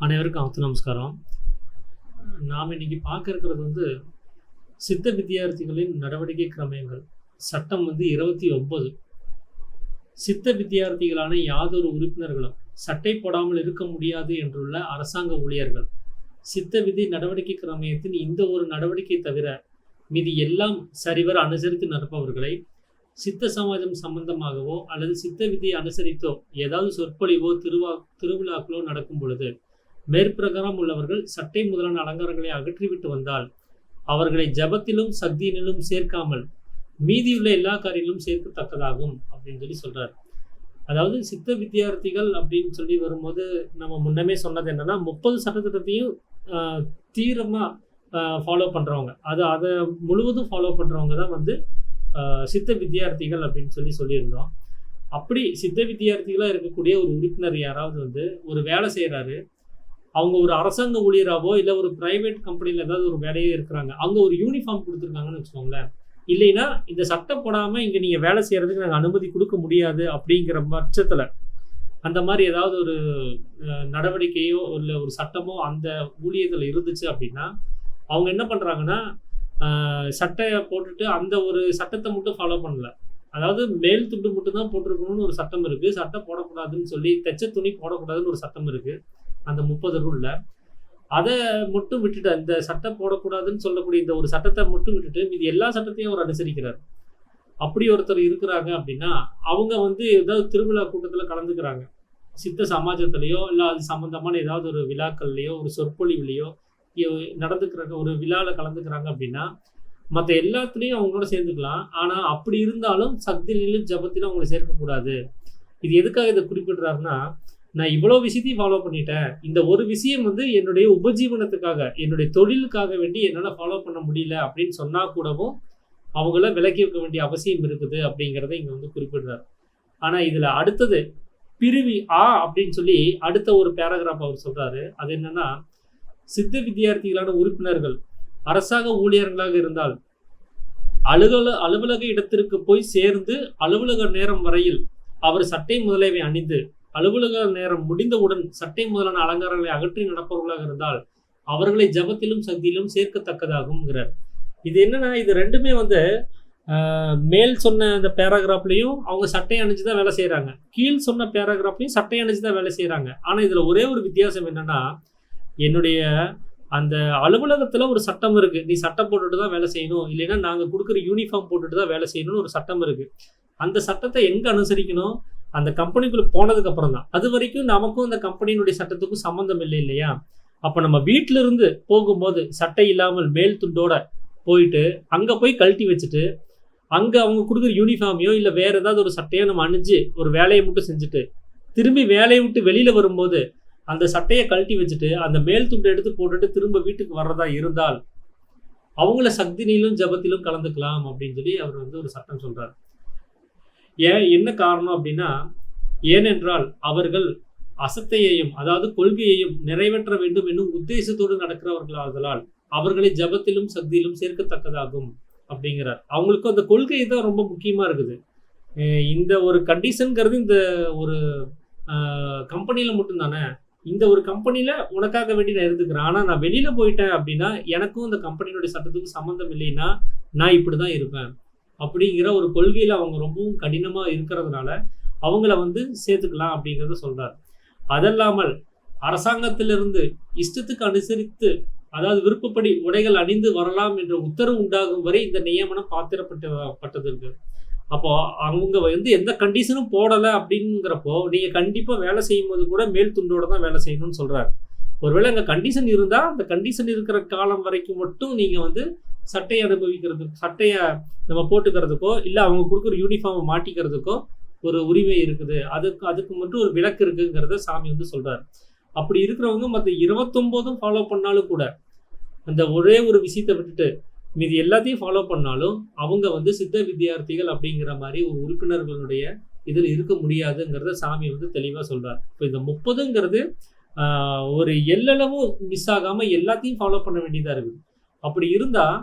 அனைவருக்கும் நமஸ்காரம். நாம் இன்னைக்கு பார்க்க இருக்கிறது சித்த வித்தியார்த்திகளின் நடவடிக்கை கிரமங்கள். சட்டம் 29. சித்த வித்தியார்த்திகளான யாதொரு உறுப்பினர்களும் சட்டை போடாமல் இருக்க முடியாது என்றுள்ள அரசாங்க ஊழியர்கள் சித்த விதி நடவடிக்கை கிரமயத்தின் இந்த ஒரு நடவடிக்கை தவிர மீதி எல்லாம் சரிவர அனுசரித்து நடப்பவர்களை சித்த சமாஜம் சம்பந்தமாகவோ அல்லது சித்த விதியை அனுசரித்தோ ஏதாவது சொற்பொழிவோ திருவிழாக்களோ நடக்கும் பொழுது மேற்பிரகாரம் உள்ளவர்கள் சட்டை முதலான அலங்காரங்களை அகற்றிவிட்டு வந்தால் அவர்களை ஜபத்திலும் சக்தியினிலும் சேர்க்காமல் மீதியுள்ள எல்லா காரியங்களும் சேர்க்கத்தக்கதாகும் அப்படின்னு சொல்றாரு. அதாவது சித்த வித்தியார்த்திகள் அப்படின்னு சொல்லி வரும்போது நம்ம முன்னமே சொன்னது என்னன்னா 30 சட்டத்திட்டத்தையும் தீவிரமா ஃபாலோ பண்றவங்க, அதை முழுவதும் ஃபாலோ பண்றவங்க தான் சித்த வித்தியார்த்திகள் அப்படின்னு சொல்லியிருந்தோம். அப்படி சித்த வித்தியார்த்திகளா இருக்கக்கூடிய ஒரு உறுப்பினர் யாராவது ஒரு வேலை செய்யறாரு, அவங்க ஒரு அரசாங்க ஊழியராவோ இல்லை ஒரு பிரைவேட் கம்பெனியில் ஏதாவது ஒரு வேலையே இருக்கிறாங்க, அவங்க ஒரு யூனிஃபார்ம் கொடுத்துருக்காங்கன்னு வச்சுக்கோங்களேன். இல்லைன்னா இந்த சட்டம் போடாமல் இங்கே நீங்கள் வேலை செய்கிறதுக்கு நாங்கள் அனுமதி கொடுக்க முடியாது அப்படிங்கிற பட்சத்தில் அந்த மாதிரி ஏதாவது ஒரு நடவடிக்கையோ இல்லை ஒரு சட்டமோ அந்த ஊழியத்தில் இருந்துச்சு அப்படின்னா அவங்க என்ன பண்ணுறாங்கன்னா சட்டையை போட்டுட்டு அந்த ஒரு சட்டத்தை மட்டும் ஃபாலோ பண்ணல. அதாவது மேல் துண்டு மட்டும் தான் போட்டிருக்கணும்னு ஒரு சட்டம் இருக்குது, சட்டை போடக்கூடாதுன்னு சொல்லி தைச்ச துணி போடக்கூடாதுன்னு ஒரு சட்டம் இருக்குது அந்த 30 ரூல்ல. அதை மட்டும் விட்டுட்டு அந்த சட்டம் போடக்கூடாதுன்னு சொல்லக்கூடிய இந்த ஒரு சட்டத்தை மட்டும் விட்டுட்டு மீதி எல்லா சட்டத்தையும் அவர் அனுசரிக்கிறார். அப்படி ஒருத்தர் இருக்கிறாங்க அப்படின்னா அவங்க ஏதாவது திருவிழா கூட்டத்தில் கலந்துக்கிறாங்க, சித்த சமாஜத்திலேயோ இல்லை அது சம்பந்தமான ஏதாவது ஒரு விழாக்கள்லையோ ஒரு சொற்பொழிவுலையோ நடந்துக்கிறாங்க, ஒரு விழாவில் கலந்துக்கிறாங்க அப்படின்னா மற்ற எல்லாத்துலேயும் அவங்களோட சேர்ந்துக்கலாம். ஆனால் அப்படி இருந்தாலும் சக்தியிலும் ஜபத்திலும் அவங்களை சேர்க்கக்கூடாது. இது எதுக்காக இதை குறிப்பிடுறாருன்னா, நான் இவ்வளோ விஷயத்தையும் ஃபாலோ பண்ணிட்டேன், இந்த ஒரு விஷயம் என்னுடைய உபஜீவனத்துக்காக என்னுடைய தொழிலுக்காக வேண்டி என்னால் ஃபாலோ பண்ண முடியல அப்படின்னு சொன்னால் கூடவும் அவங்கள விலக்கி வைக்க வேண்டிய அவசியம் இருக்குது அப்படிங்கிறத இங்கே குறிப்பிடுறாரு. ஆனால் இதில் அடுத்தது பிரிவி அப்படின்னு சொல்லி அடுத்த ஒரு பேராகிராஃப் அவர் சொல்கிறாரு. அது என்னன்னா, சித்த வித்தியார்த்திகளான உறுப்பினர்கள் அரசாங்க ஊழியர்களாக இருந்தால் அலுவலக இடத்திற்கு போய் சேர்ந்து அலுவலக நேரம் வரையில் அவர் சட்டை முதலியவை அணிந்து அலுவலக நேரம் முடிந்தவுடன் சட்டை முதலான அலங்காரங்களை அகற்றி நடப்பவர்களாக இருந்தால் அவர்களை ஜபத்திலும் சக்தியிலும் சேர்க்கத்தக்கதாகும்ங்கிறார். இது என்னன்னா, இது ரெண்டுமே மேல் சொன்ன அந்த பேராகிராஃப்லையும் அவங்க சட்டை அணிஞ்சு தான் வேலை செய்கிறாங்க, கீழ் சொன்ன பேராகிராஃப்லையும் சட்டை அணிஞ்சு தான் வேலை செய்கிறாங்க. ஆனால் இதில் ஒரே ஒரு வித்தியாசம் என்னன்னா, என்னுடைய அந்த அலுவலகத்தில் ஒரு சட்டம் இருக்குது, நீ சட்டை போட்டுட்டு தான் வேலை செய்யணும், இல்லைன்னா நாங்கள் கொடுக்குற யூனிஃபார்ம் போட்டுட்டு தான் வேலை செய்யணும்னு ஒரு சட்டம் இருக்குது. அந்த சட்டத்தை எங்கே அனுசரிக்கணும்? அந்த கம்பெனிக்குள்ளே போனதுக்கு அப்புறம் தான். அது வரைக்கும் நமக்கும் அந்த கம்பெனியினுடைய சட்டத்துக்கும் சம்மந்தம் இல்லை இல்லையா? அப்போ நம்ம வீட்டில இருந்து போகும்போது சட்டை இல்லாமல் மேல் துண்டோட போயிட்டு அங்கே போய் கழட்டி வச்சுட்டு அங்கே அவங்க கொடுக்குற யூனிஃபார்மையோ இல்லை வேற ஏதாவது ஒரு சட்டையோ நம்ம அணிஞ்சு ஒரு வேலையை மட்டும் செஞ்சுட்டு திரும்பி வேலையை விட்டு வெளியில் வரும்போது அந்த சட்டையை கழட்டி வச்சுட்டு அந்த மேல் துண்டை எடுத்து போட்டுட்டு திரும்ப வீட்டுக்கு வர்றதா இருந்தால் அவங்கள சக்தியிலும் ஜபத்திலும் கலந்துக்கலாம் அப்படின்னு சொல்லி அவர் ஒரு சட்டம் சொல்றாரு. என்ன காரணம் அப்படின்னா, ஏனென்றால் அவர்கள் அசத்தையையும் அதாவது கொள்கையையும் நிறைவேற்ற வேண்டும் என்னும் உத்தேசத்தோடு நடக்கிறவர்களாதலால் அவர்களை ஜபத்திலும் சக்தியிலும் சேர்க்கத்தக்கதாகும் அப்படிங்கிறார். அவங்களுக்கும் அந்த கொள்கை தான் ரொம்ப முக்கியமா இருக்குது. இந்த ஒரு கண்டிஷன்ங்கிறது இந்த ஒரு கம்பெனியில மட்டும்தானே, இந்த ஒரு கம்பெனியில உனக்காக வேண்டி நான் இருந்துக்கிறேன், ஆனால் நான் வெளியில போயிட்டேன் அப்படின்னா எனக்கும் இந்த கம்பெனியோட சட்டத்துக்கும் சம்மந்தம் இல்லைன்னா நான் இப்படிதான் இருப்பேன் அப்படிங்கிற ஒரு கொள்கையில அவங்க ரொம்பவும் கடினமா இருக்கிறதுனால அவங்கள சேர்த்துக்கலாம் அப்படிங்கிறத சொல்றாரு. அதல்லாமல் அரசாங்கத்திலிருந்து இஷ்டத்துக்கு அனுசரித்து அதாவது விருப்பப்படி உடைகள் அணிந்து வரலாம் என்ற உத்தரவு உண்டாகும் வரை இந்த நியமனம் பாத்திரப்பட்டது இருக்கு. அப்போ அவங்க எந்த கண்டிஷனும் போடலை அப்படிங்கிறப்போ நீங்க கண்டிப்பா வேலை செய்யும் போது கூட மேல் துண்டோட தான் வேலை செய்யணும்னு சொல்றாரு. ஒருவேளை அங்கே கண்டிஷன் இருந்தால் அந்த கண்டிஷன் இருக்கிற காலம் வரைக்கும் மட்டும் நீங்கள் சட்டையை அனுபவிக்கிறதுக்கு சட்டையை நம்ம போட்டுக்கிறதுக்கோ இல்லை அவங்க கொடுக்குற யூனிஃபார்மை மாட்டிக்கிறதுக்கோ ஒரு உரிமை இருக்குது, அதுக்கு மட்டும் ஒரு விலக்கு இருக்குங்கிறத சாமி சொல்கிறார். அப்படி இருக்கிறவங்க மற்ற 29 ஃபாலோ பண்ணாலும் கூட அந்த ஒரே ஒரு விஷயத்தை விட்டுட்டு மீதி எல்லாத்தையும் ஃபாலோ பண்ணாலும் அவங்க சித்த வித்தியார்த்திகள் அப்படிங்கிற மாதிரி ஒரு உறுப்பினர்களுடைய இதில் இருக்க முடியாதுங்கிறத சாமி தெளிவாக சொல்கிறார். இப்போ இந்த 30ங்கிறது ஒரு எல்லளவும் மிஸ் ஆகாமல் எல்லாத்தையும் ஃபாலோ பண்ண வேண்டியதாக இருக்குது. அப்படி இருந்தால்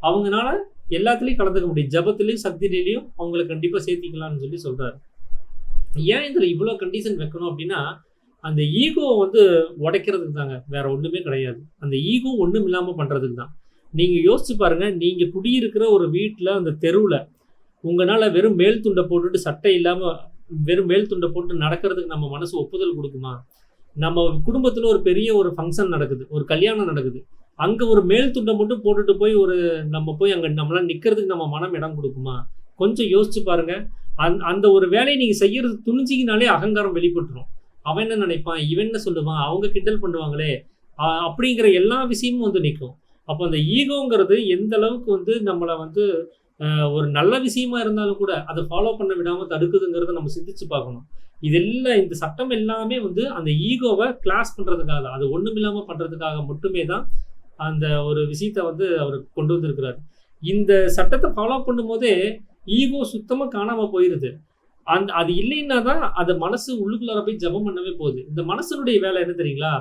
அவங்களால எல்லாத்துலேயும் கலந்துக்க முடியும், ஜபத்துலேயும் சக்தியிலையும் அவங்களை கண்டிப்பாக சேர்த்திக்கலாம்னு சொல்லி சொல்கிறாரு. ஏன் இதில் இவ்வளோ கண்டிஷன் வைக்கணும் அப்படின்னா, அந்த ஈகோ வந்து உடைக்கிறதுக்கு தாங்க, வேற ஒண்ணுமே கிடையாது. அந்த ஈகோ ஒண்ணும் இல்லாம பண்றதுக்கு தான். நீங்க யோசிச்சு பாருங்க, நீங்க குடியிருக்கிற ஒரு வீட்ல, அந்த தெருவுல உங்கனால வெறும் மேல் துண்ட போட்டுட்டு சட்டை இல்லாம வெறும் மேல் துண்ட போட்டு நடக்கிறதுக்கு நம்ம மனசு ஒப்புதல் குடுக்குமா? நம்ம குடும்பத்துல ஒரு பெரிய ஒரு ஃபங்ஷன் நடக்குது, ஒரு கல்யாணம் நடக்குது. அங்க ஒரு மேல் துண்ட மட்டும் போட்டுட்டு போய் நம்ம போய் அங்க நம்மளால நிக்கிறதுக்கு நம்ம மனம் இடம் குடுக்குமா? கொஞ்சம் யோசிச்சு பாருங்க. அந்த ஒரு வேலைய நீங்க செய்யறது துணிஞ்சீங்கனாலே அகங்காரம் வெளிப்பட்டுரும். அவன் என்ன நினைப்பான்? இவன் என்ன சொல்லுவான்? அவங்க கிண்டல் பண்ணுவாங்களே! அப்படிங்கிற எல்லா விஷயமும் வந்து நிக்கும். அப்ப அந்த ஈகோங்கிறது எந்த அளவுக்கு வந்து நம்மள வந்து ஒரு நல்ல விஷயமா இருந்தாலும் கூட, அத ஃபாலோ பண்ண விடாம தடுக்குதுங்கிறத நம்ம சிந்திச்சு பார்க்கணும். இதெல்லாம் இந்த சட்டம் எல்லாமே வந்து அந்த ஈகோவ கிளாஸ் பண்றதுக்காக தான். அது ஒண்ணுமில்லாம பண்றதுக்காக மட்டுமே தான் அந்த ஒரு விஷயத்த வந்து அவரு கொண்டு வந்திருக்கிறாரு. இந்த சட்டத்த ஃபாலோ பண்ணும்போதே ஈகோ சுத்தமா காணாம போயிருது. அது இல்லைன்னா தான் அது மனசு உள்ளுக்குள்ளார போய் ஜெபம் பண்ணவே போகுது. இந்த மனசனுடைய வேலை என்ன தெரியுங்களா?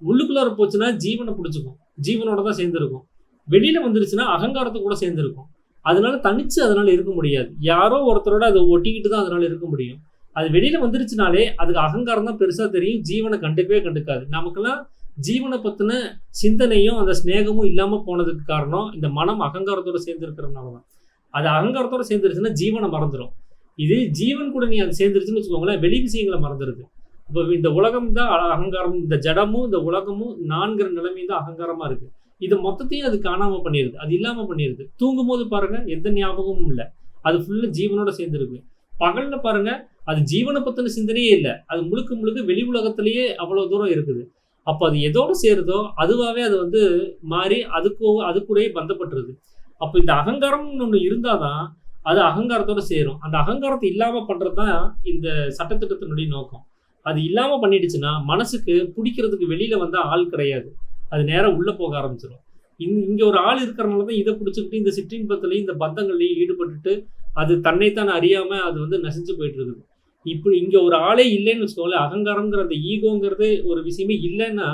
உள்ளுக்குள்ளார போச்சுன்னா ஜீவன புடிச்சுக்கும். ஜீவனோட தான் சேர்ந்திருக்கும். வெளியில வந்துருச்சுன்னா அகங்காரத்த கூட சேர்ந்திருக்கும். அதனால இருக்க முடியாது. யாரோ ஒருத்தரோட அத ஒட்டிக்கிட்டு தான் அதனால இருக்க முடியும். அது வெளியில வந்துருச்சுனாலே அதுக்கு அகங்காரம் தான் பெருசா தெரியும். ஜீவன கண்டுக்கவே கண்டுக்காது. நமக்கெல்லாம் ஜீவன பத்தின சிந்தனையும், அந்த சிநேகமும் இல்லாம போனதுக்கு காரணம் இந்த மனம் அகங்காரத்தோட சேர்ந்து இருக்கிறதுனால தான். அது அகங்காரத்தோட சேர்ந்துருச்சுன்னா ஜீவன மறந்துரும். இது ஜீவன் கூட நீ அது சேர்ந்துருச்சுன்னு வச்சுக்கோங்களேன், வெளி விஷயங்கள மறந்துருது. இப்ப இந்த உலகம் தான் அகங்காரம். இந்த ஜடமும், இந்த உலகமும் நான்கிற நிலைமை தான் அகங்காரமா இருக்கு. இது மொத்தத்தையும் அது காணாம பண்ணிருது. அது இல்லாம பண்ணிருது. தூங்கும்போது பாருங்க, எந்த ஞாபகமும் இல்ல. அது ஃபுல்லா ஜீவனோட சேர்ந்திருக்கு. பகல்ல பாருங்க, அது ஜீவன பத்தின சிந்தனையே இல்ல. அது முழுக்க முழுக்க வெளி உலகத்திலேயே அவ்வளவு தூரம் இருக்குது. அப்ப அது எதோட சேருதோ அதுவாவே அது வந்து மாறி அது கூடயே பந்தப்பட்டுருது. அப்ப இந்த அகங்காரம்னு ஒண்ணு இருந்தா தான் அது அகங்காரத்தோட சேரும். அந்த அகங்காரத்த இல்லாம பண்றது தான் இந்த சட்டத்திட்டத்தினுடைய நோக்கம். அது இல்லாம பண்ணிடுச்சுன்னா, மனசுக்கு புடிக்கிறதுக்கு வெளியில வந்தா ஆள் கிடையாது. அது நேரா உள்ள போக ஆரம்பிச்சுரும். இங்க ஒரு ஆள் இருக்கிறனால தான் இத புடிச்சுக்கிட்டு இந்த சிற்றின்பத்திலயும், இந்த பந்தங்கள்லயும் ஈடுபட்டுட்டு, அது தன்னைத்தான் அறியாம அது வந்து நசிஞ்சு போயிட்டு இருக்குது. இப்படி இங்க ஒரு ஆளே இல்லைன்னு வச்சுக்கோங்களேன், அகங்காரம்ங்கிற அந்த ஈகோங்கிறது ஒரு விஷயமே இல்லைன்னா,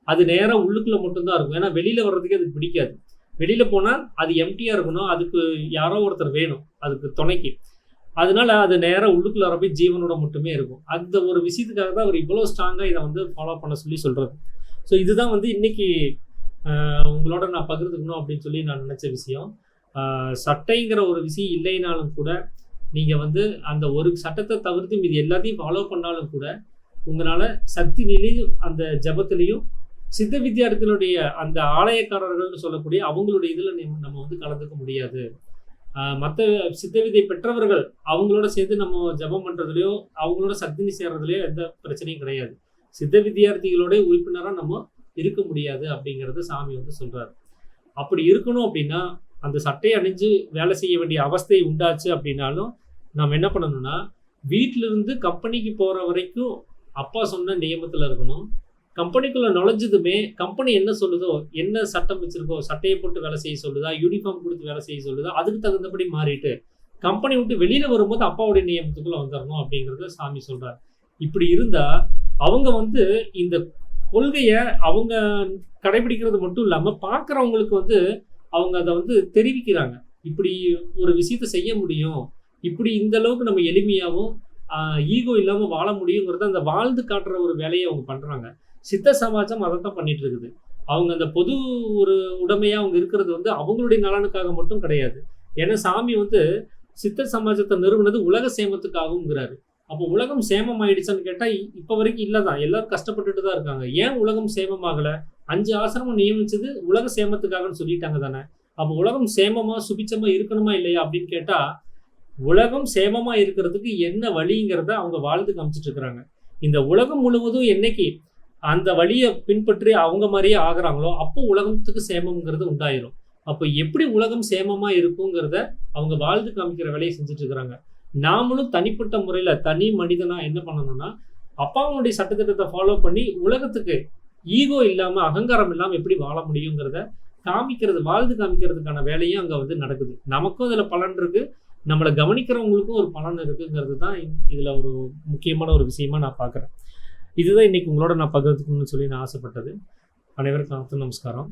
அது நேரா உள்ளுக்குள்ள மட்டும் தான் இருக்கும். ஏன்னா வெளியில வர்றதுக்கே அதுக்கு பிடிக்காது. வெளியில போனா அது எம்ப்டியா இருக்கணும். அதுக்கு யாரோ ஒருத்தர் வேணும். அதுக்கு துணைக்கு. அதனால அது நேரா உள்ளுக்குள்ளார போய் ஜீவனோட மட்டுமே இருக்கும். அந்த ஒரு விஷயத்துக்காக தான் அவர் இவ்வளவு ஸ்ட்ராங்கா இத வந்து ஃபாலோ பண்ண சொல்லி சொல்றது. ஸோ இதுதான் வந்து இன்னைக்கு உங்களோட நான் பகிர்ந்துக்கணும் அப்படின்னு சொல்லி நான் நினைச்ச விஷயம். சட்டைங்கிற ஒரு விஷயம் இல்லைனாலும் கூட, நீங்க வந்து அந்த ஒரு சட்டத்த தவிர்த்து மீதி எல்லாத்தையும் ஃபாலோ பண்ணாலும் கூட, உங்களால சக்தியிலயும், அந்த ஜெபத்திலயும், சித்த வித்தியார்த்திகளுடைய அந்த ஆலயக்காரர்கள்னு சொல்லக்கூடிய அவங்களுடைய இதுல நம்ம வந்து கலந்துக்க முடியாது. மத்த சித்த வித்தை பெற்றவர்கள் அவங்களோட சேர்ந்து நம்ம ஜெபம் பண்றதுலயோ, அவங்களோட சக்தினி சேர்றதுலயோ எந்த பிரச்சனையும் கிடையாது. சித்த வித்தியார்த்திகளோட உறுப்பினரா நம்ம இருக்க முடியாது அப்படிங்கிறத சாமி வந்து சொல்றாரு. அப்படி இருக்கணும் அப்படின்னா, அந்த சட்டைய அணிஞ்சு வேலை செய்ய வேண்டிய அவஸ்தை உண்டாச்சு அப்படின்னாலும், நாம என்ன பண்ணணும்னா, வீட்ல இருந்து கம்பெனிக்கு போற வரைக்கும் அப்பா சொன்ன நியமத்துல இருக்கணும். கம்பெனிக்குள்ள நுழைஞ்சதுமே கம்பெனி என்ன சொல்லுதோ, என்ன சட்டம் வச்சிருக்கோ, சட்டைய போட்டு வேலை செய்ய சொல்லுதா, யூனிஃபார்ம் குடுத்து வேலை செய்ய சொல்லுதா, அதுக்கு தகுந்தபடி மாறிட்டு, கம்பெனி விட்டு வெளியில வரும்போது அப்பாவுடைய நியமத்துக்குள்ள வந்துரணும் அப்படிங்கிறத சாமி சொல்றாரு. இப்படி இருந்தா, அவங்க வந்து இந்த கொள்கைய அவங்க கடைபிடிக்கிறது மட்டும் இல்லாம, பார்க்கிறவங்களுக்கு வந்து அவங்க அத வந்து தெரிவிக்கிறாங்க. இப்படி ஒரு விஷயத்த செய்ய முடியும். இப்படி இந்த அளவுக்கு நம்ம எளிமையாவும், ஈகோ இல்லாம வாழ முடியுங்கிறத அந்த வாழ்ந்து காட்டுற ஒரு வேலைய அவங்க பண்றாங்க. சித்த சமாஜம் அதத்தான் பண்ணிட்டு இருக்குது. அவங்க அந்த பொது ஒரு உடைமையா அவங்க இருக்கிறது வந்து அவங்களுடைய நலனுக்காக மட்டும் கிடையாது. ஏன்னா சாமி வந்து சித்தர் சமாஜத்தை நிறுவனது உலக சேமத்துக்காகவும்ங்கிறாரு. அப்போ உலகம் சேமம் ஆயிடுச்சான்னு கேட்டா, இப்ப வரைக்கும் இல்லதான். எல்லாரும் கஷ்டப்பட்டுட்டு தான் இருக்காங்க. ஏன் உலகம் சேமமாகல? 5 ஆசிரமம் நியமிச்சது உலக சேமத்துக்காகன்னு சொல்லிட்டாங்க தானே. அப்போ உலகம் சேமமா, சுபிட்சமா இருக்கணுமா இல்லையா அப்படின்னு கேட்டா, உலகம் சேமமா இருக்கிறதுக்கு என்ன வழிங்கிறத அவங்க வாழ்ந்து காமிச்சிட்டு இருக்கிறாங்க. இந்த உலகம் முழுவதும் என்னைக்கு அந்த வழிய பின்பற்றி அவங்க மாதிரியே ஆகுறாங்களோ, அப்போ உலகத்துக்கு சேமம்ங்கிறது உண்டாயிரும். அப்போ எப்படி உலகம் சேமமா இருக்குங்கிறத அவங்க வாழ்ந்து காமிக்கிற வேலையை செஞ்சுட்டு இருக்கிறாங்க. நாமளும் தனிப்பட்ட முறையில தனி மனிதனா என்ன பண்ணணும்னா, அப்பாவுடைய சட்டத்திட்டத்தை ஃபாலோ பண்ணி உலகத்துக்கு ஈகோ இல்லாம, அகங்காரம் இல்லாம எப்படி வாழ முடியுங்கிறத காமிக்கிறது, வாழ்ந்து காமிக்கிறதுக்கான வேலையும் அங்க வந்து நடக்குது. நமக்கும் அதுல பலன் இருக்கு. நம்மள கவனிக்கிறவங்களுக்கும் ஒரு பலன் இருக்குங்கிறது தான் இதுல ஒரு முக்கியமான ஒரு விஷயமா நான் பார்க்குறேன். இதுதான் இன்னைக்கு உங்களோட நான் பகிர்ந்துக்கணும்னு சொல்லி நான் ஆசைப்பட்டது. அனைவருக்கும் நமஸ்காரம்.